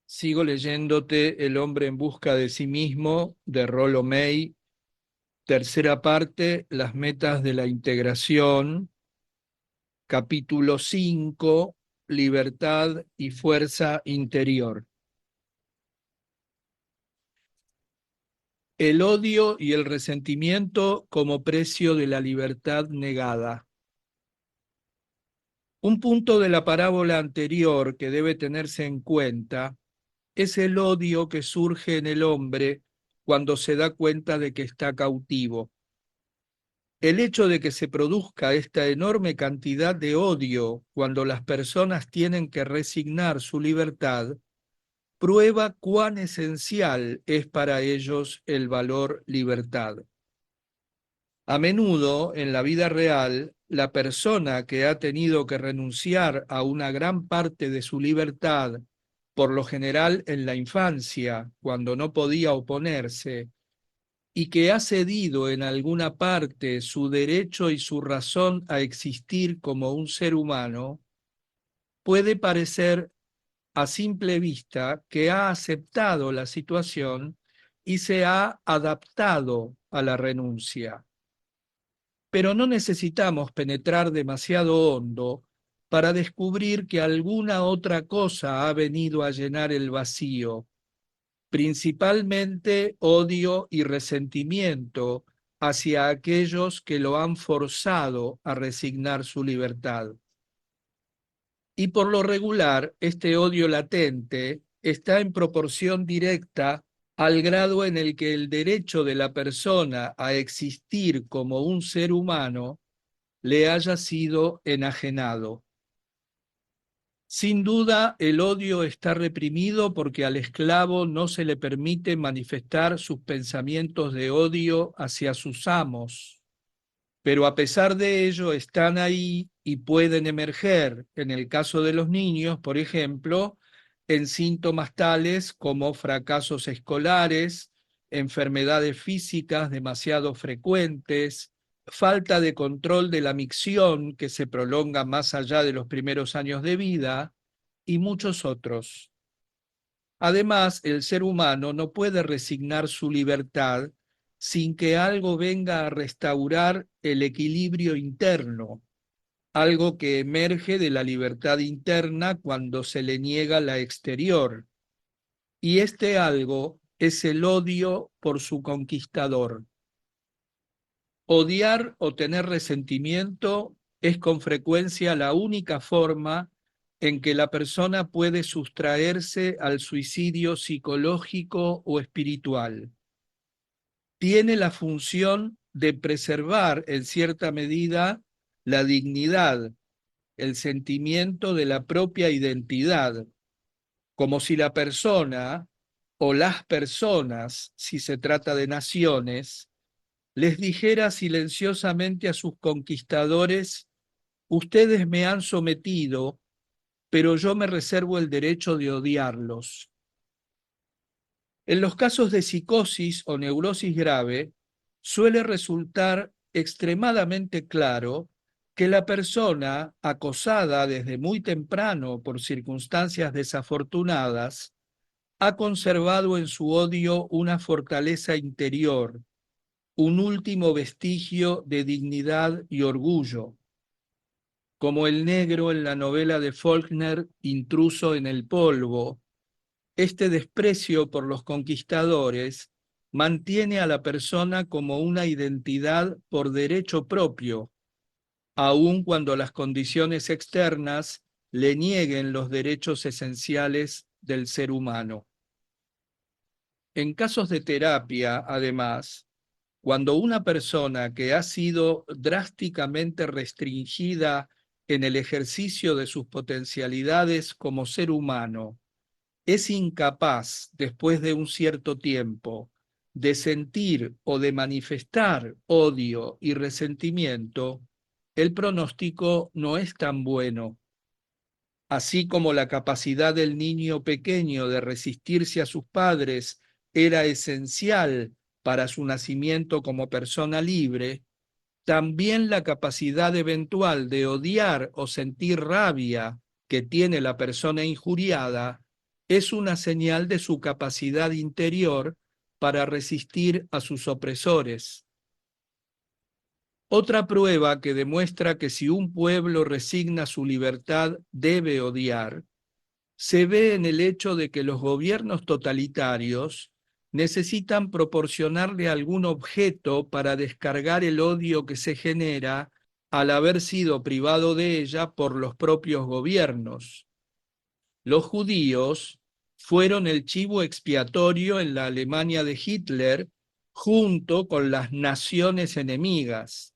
Sigo leyéndote El hombre en busca de sí mismo, de Rollo May, tercera parte, Las metas de la integración, capítulo 5, Libertad y fuerza interior. El odio y el resentimiento como precio de la libertad negada. Un punto de la parábola anterior que debe tenerse en cuenta es el odio que surge en el hombre cuando se da cuenta de que está cautivo. El hecho de que se produzca esta enorme cantidad de odio cuando las personas tienen que resignar su libertad prueba cuán esencial es para ellos el valor libertad. A menudo, en la vida real, la persona que ha tenido que renunciar a una gran parte de su libertad, por lo general en la infancia, cuando no podía oponerse, y que ha cedido en alguna parte su derecho y su razón a existir como un ser humano, puede parecer a simple vista que ha aceptado la situación y se ha adaptado a la renuncia. Pero no necesitamos penetrar demasiado hondo para descubrir que alguna otra cosa ha venido a llenar el vacío, principalmente odio y resentimiento hacia aquellos que lo han forzado a resignar su libertad. Y por lo regular, este odio latente está en proporción directa al grado en el que el derecho de la persona a existir como un ser humano le haya sido enajenado. Sin duda, el odio está reprimido porque al esclavo no se le permite manifestar sus pensamientos de odio hacia sus amos, pero a pesar de ello están ahí y pueden emerger, en el caso de los niños, por ejemplo, en síntomas tales como fracasos escolares, enfermedades físicas demasiado frecuentes, falta de control de la micción que se prolonga más allá de los primeros años de vida y muchos otros. Además, el ser humano no puede resignar su libertad sin que algo venga a restaurar el equilibrio interno, algo que emerge de la libertad interna cuando se le niega la exterior. Y este algo es el odio por su conquistador. Odiar o tener resentimiento es con frecuencia la única forma en que la persona puede sustraerse al suicidio psicológico o espiritual. Tiene la función de preservar en cierta medida la dignidad, el sentimiento de la propia identidad, como si la persona o las personas, si se trata de naciones, les dijera silenciosamente a sus conquistadores: ustedes me han sometido, pero yo me reservo el derecho de odiarlos. En los casos de psicosis o neurosis grave, suele resultar extremadamente claro que la persona, acosada desde muy temprano por circunstancias desafortunadas, ha conservado en su odio una fortaleza interior, un último vestigio de dignidad y orgullo, como el negro en la novela de Faulkner, Intruso en el polvo. Este desprecio por los conquistadores mantiene a la persona como una identidad por derecho propio, aun cuando las condiciones externas le nieguen los derechos esenciales del ser humano. En casos de terapia, además, cuando una persona que ha sido drásticamente restringida en el ejercicio de sus potencialidades como ser humano es incapaz, después de un cierto tiempo, de sentir o de manifestar odio y resentimiento, el pronóstico no es tan bueno. Así como la capacidad del niño pequeño de resistirse a sus padres era esencial para su nacimiento como persona libre, también la capacidad eventual de odiar o sentir rabia que tiene la persona injuriada es una señal de su capacidad interior para resistir a sus opresores. Otra prueba que demuestra que si un pueblo resigna su libertad debe odiar, se ve en el hecho de que los gobiernos totalitarios necesitan proporcionarle algún objeto para descargar el odio que se genera al haber sido privado de ella por los propios gobiernos. Los judíos fueron el chivo expiatorio en la Alemania de Hitler junto con las naciones enemigas.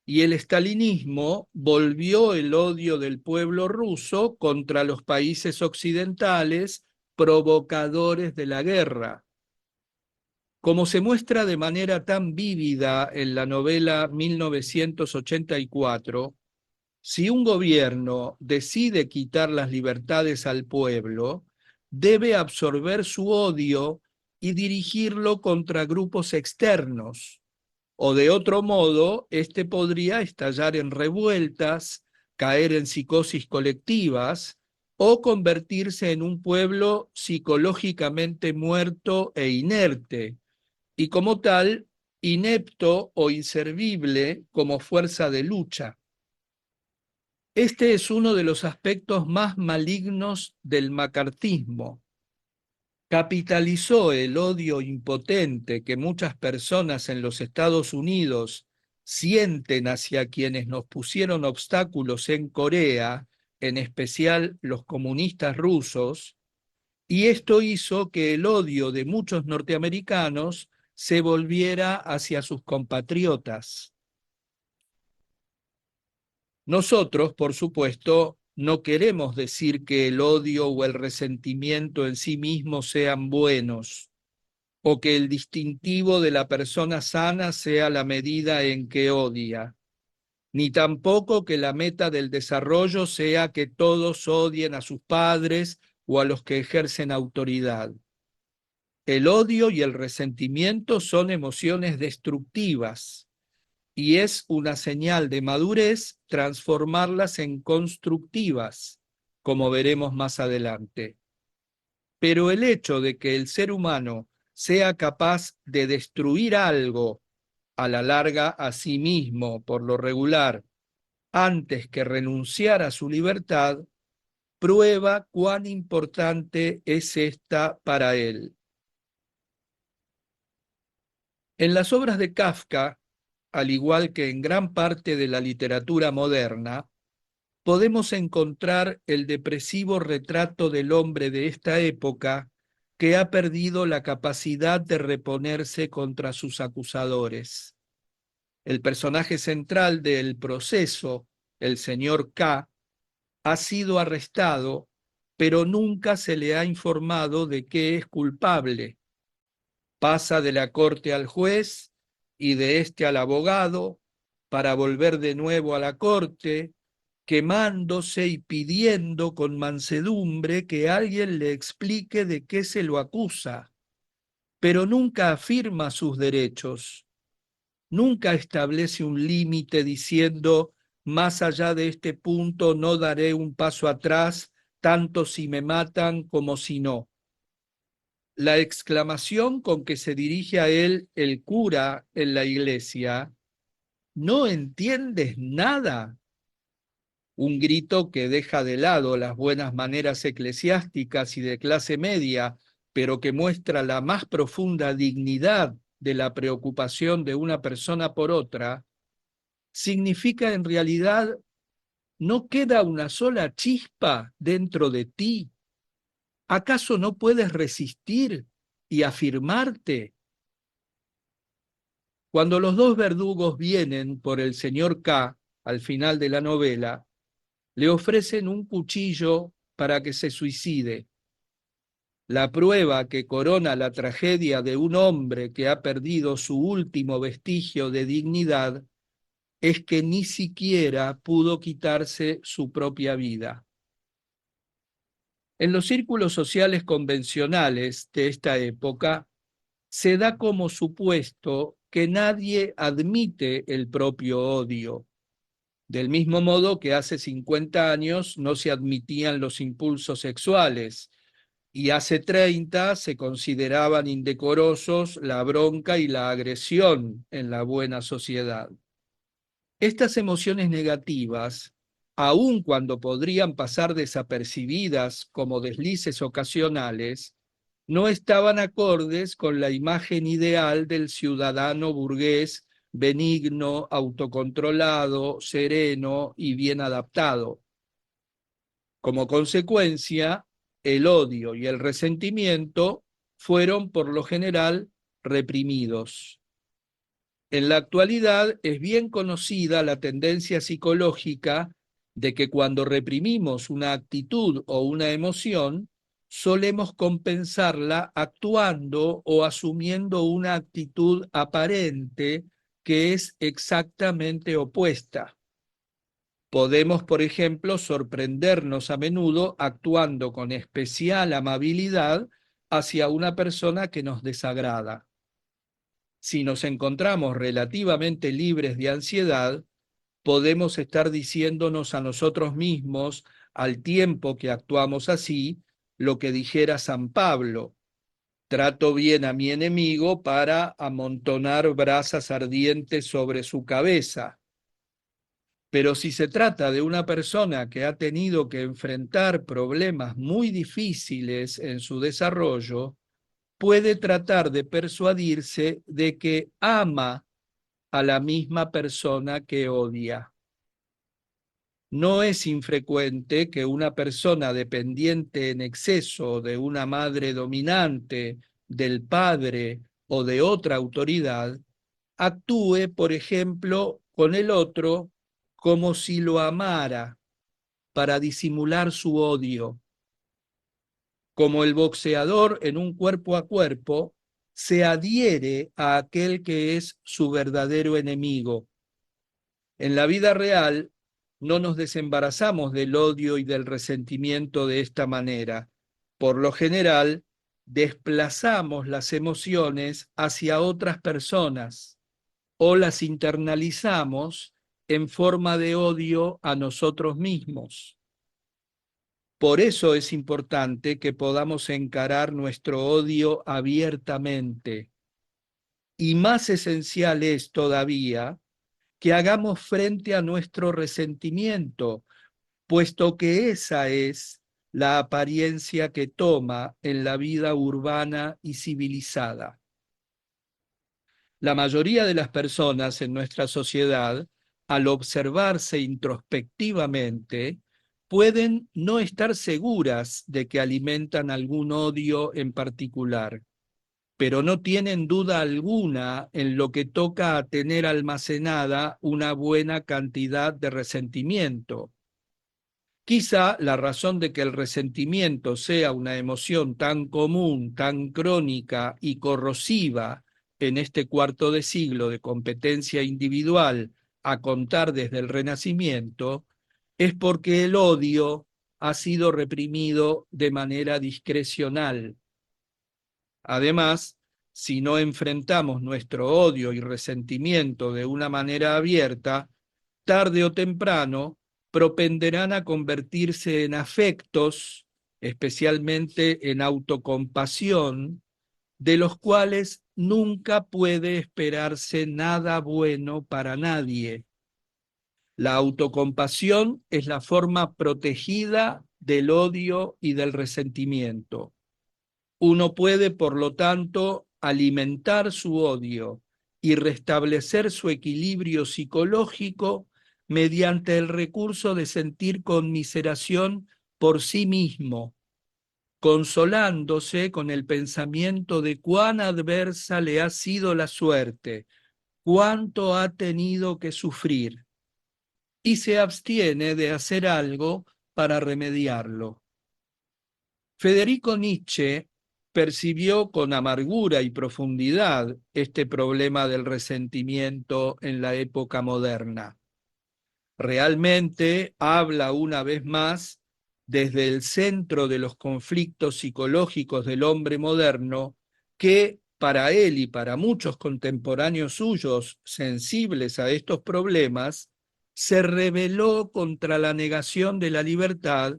Y el estalinismo volvió el odio del pueblo ruso contra los países occidentales, provocadores de la guerra. Como se muestra de manera tan vívida en la novela 1984, si un gobierno decide quitar las libertades al pueblo, debe absorber su odio y dirigirlo contra grupos externos, o de otro modo, este podría estallar en revueltas, caer en psicosis colectivas o convertirse en un pueblo psicológicamente muerto e inerte, y como tal, inepto o inservible como fuerza de lucha. Este es uno de los aspectos más malignos del macartismo. Capitalizó el odio impotente que muchas personas en los Estados Unidos sienten hacia quienes nos pusieron obstáculos en Corea, en especial los comunistas rusos, y esto hizo que el odio de muchos norteamericanos se volviera hacia sus compatriotas. Nosotros, por supuesto, no queremos decir que el odio o el resentimiento en sí mismos sean buenos, o que el distintivo de la persona sana sea la medida en que odia, ni tampoco que la meta del desarrollo sea que todos odien a sus padres o a los que ejercen autoridad. El odio y el resentimiento son emociones destructivas y es una señal de madurez transformarlas en constructivas, como veremos más adelante. Pero el hecho de que el ser humano sea capaz de destruir algo a la larga a sí mismo, por lo regular, antes que renunciar a su libertad, prueba cuán importante es esta para él. En las obras de Kafka, al igual que en gran parte de la literatura moderna, podemos encontrar el depresivo retrato del hombre de esta época que ha perdido la capacidad de reponerse contra sus acusadores. El personaje central del proceso, el señor K, ha sido arrestado, pero nunca se le ha informado de que es culpable. Pasa de la corte al juez y de este al abogado para volver de nuevo a la corte, quemándose y pidiendo con mansedumbre que alguien le explique de qué se lo acusa, pero nunca afirma sus derechos, nunca establece un límite diciendo, más allá de este punto no daré un paso atrás, tanto si me matan como si no. La exclamación con que se dirige a él el cura en la iglesia, ¿no entiendes nada? Un grito que deja de lado las buenas maneras eclesiásticas y de clase media, pero que muestra la más profunda dignidad de la preocupación de una persona por otra, significa en realidad, ¿no queda una sola chispa dentro de ti? ¿Acaso no puedes resistir y afirmarte? Cuando los dos verdugos vienen por el señor K al final de la novela, le ofrecen un cuchillo para que se suicide. La prueba que corona la tragedia de un hombre que ha perdido su último vestigio de dignidad es que ni siquiera pudo quitarse su propia vida. En los círculos sociales convencionales de esta época, se da como supuesto que nadie admite el propio odio, del mismo modo que hace 50 años no se admitían los impulsos sexuales, y hace 30 se consideraban indecorosos la bronca y la agresión en la buena sociedad. Estas emociones negativas, aun cuando podrían pasar desapercibidas como deslices ocasionales, no estaban acordes con la imagen ideal del ciudadano burgués benigno, autocontrolado, sereno y bien adaptado. Como consecuencia, el odio y el resentimiento fueron por lo general reprimidos. En la actualidad es bien conocida la tendencia psicológica de que cuando reprimimos una actitud o una emoción, solemos compensarla actuando o asumiendo una actitud aparente que es exactamente opuesta. Podemos, por ejemplo, sorprendernos a menudo actuando con especial amabilidad hacia una persona que nos desagrada. Si nos encontramos relativamente libres de ansiedad, podemos estar diciéndonos a nosotros mismos, al tiempo que actuamos así, lo que dijera San Pablo: trato bien a mi enemigo para amontonar brasas ardientes sobre su cabeza. Pero si se trata de una persona que ha tenido que enfrentar problemas muy difíciles en su desarrollo, puede tratar de persuadirse de que ama a la misma persona que odia. No es infrecuente que una persona dependiente en exceso de una madre dominante, del padre o de otra autoridad, actúe, por ejemplo, con el otro como si lo amara para disimular su odio. Como el boxeador en un cuerpo a cuerpo se adhiere a aquel que es su verdadero enemigo. En la vida real no nos desembarazamos del odio y del resentimiento de esta manera. Por lo general, desplazamos las emociones hacia otras personas o las internalizamos en forma de odio a nosotros mismos. Por eso es importante que podamos encarar nuestro odio abiertamente. Y más esencial es todavía que hagamos frente a nuestro resentimiento, puesto que esa es la apariencia que toma en la vida urbana y civilizada. La mayoría de las personas en nuestra sociedad, al observarse introspectivamente, pueden no estar seguras de que alimentan algún odio en particular, pero no tienen duda alguna en lo que toca a tener almacenada una buena cantidad de resentimiento. Quizá la razón de que el resentimiento sea una emoción tan común, tan crónica y corrosiva en este cuarto de siglo de competencia individual a contar desde el Renacimiento, es porque el odio ha sido reprimido de manera discrecional. Además, si no enfrentamos nuestro odio y resentimiento de una manera abierta, tarde o temprano propenderán a convertirse en afectos, especialmente en autocompasión, de los cuales nunca puede esperarse nada bueno para nadie. La autocompasión es la forma protegida del odio y del resentimiento. Uno puede, por lo tanto, alimentar su odio y restablecer su equilibrio psicológico mediante el recurso de sentir conmiseración por sí mismo, consolándose con el pensamiento de cuán adversa le ha sido la suerte, cuánto ha tenido que sufrir, y se abstiene de hacer algo para remediarlo. Federico Nietzsche percibió con amargura y profundidad este problema del resentimiento en la época moderna. Realmente habla una vez más desde el centro de los conflictos psicológicos del hombre moderno, que para él y para muchos contemporáneos suyos sensibles a estos problemas, se rebeló contra la negación de la libertad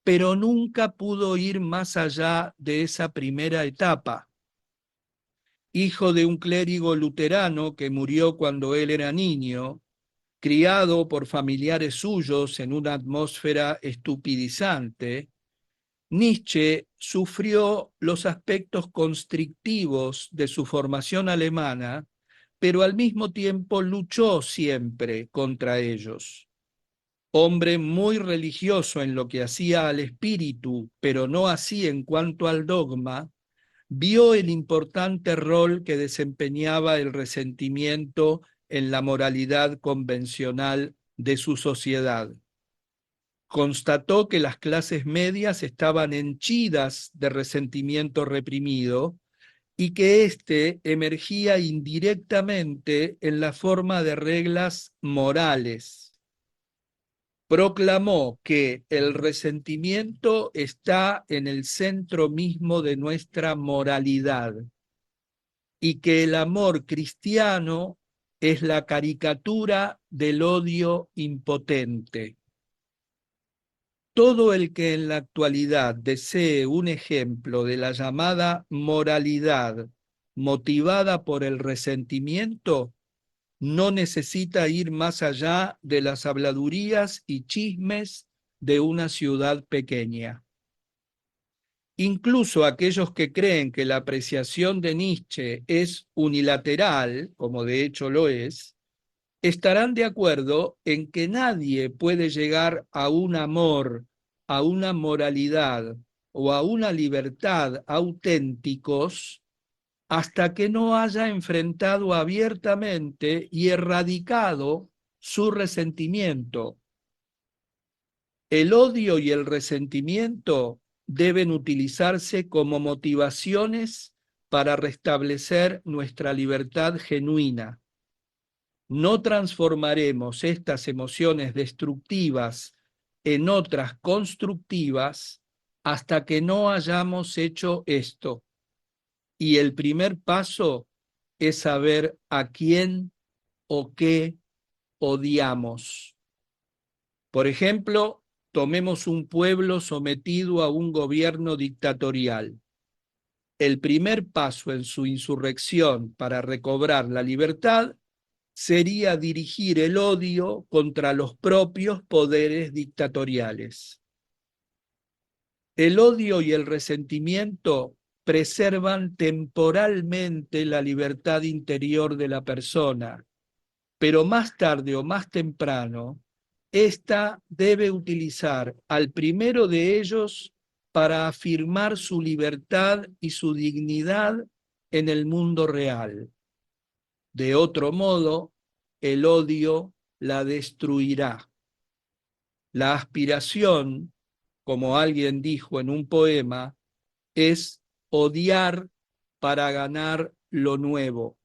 pero nunca pudo ir más allá de esa primera etapa. Hijo de un clérigo luterano que murió cuando él era niño, criado por familiares suyos en una atmósfera estupidizante, Nietzsche sufrió los aspectos constrictivos de su formación alemana, pero al mismo tiempo luchó siempre contra ellos. Hombre muy religioso en lo que hacía al espíritu, pero no así en cuanto al dogma, vio el importante rol que desempeñaba el resentimiento en la moralidad convencional de su sociedad. Constató que las clases medias estaban henchidas de resentimiento reprimido y que éste emergía indirectamente en la forma de reglas morales. Proclamó que el resentimiento está en el centro mismo de nuestra moralidad y que el amor cristiano es la caricatura del odio impotente. Todo el que en la actualidad desee un ejemplo de la llamada moralidad motivada por el resentimiento, no necesita ir más allá de las habladurías y chismes de una ciudad pequeña. Incluso aquellos que creen que la apreciación de Nietzsche es unilateral, como de hecho lo es, estarán de acuerdo en que nadie puede llegar a un amor, a una moralidad o a una libertad auténticos hasta que no haya enfrentado abiertamente y erradicado su resentimiento. El odio y el resentimiento deben utilizarse como motivaciones para restablecer nuestra libertad genuina. No transformaremos estas emociones destructivas en otras constructivas hasta que no hayamos hecho esto. Y el primer paso es saber a quién o qué odiamos. Por ejemplo, tomemos un pueblo sometido a un gobierno dictatorial. El primer paso en su insurrección para recobrar la libertad sería dirigir el odio contra los propios poderes dictatoriales. El odio y el resentimiento preservan temporalmente la libertad interior de la persona, pero más tarde o más temprano, ésta debe utilizar al primero de ellos para afirmar su libertad y su dignidad en el mundo real. De otro modo, el odio la destruirá. La aspiración, como alguien dijo en un poema, es odiar para ganar lo nuevo.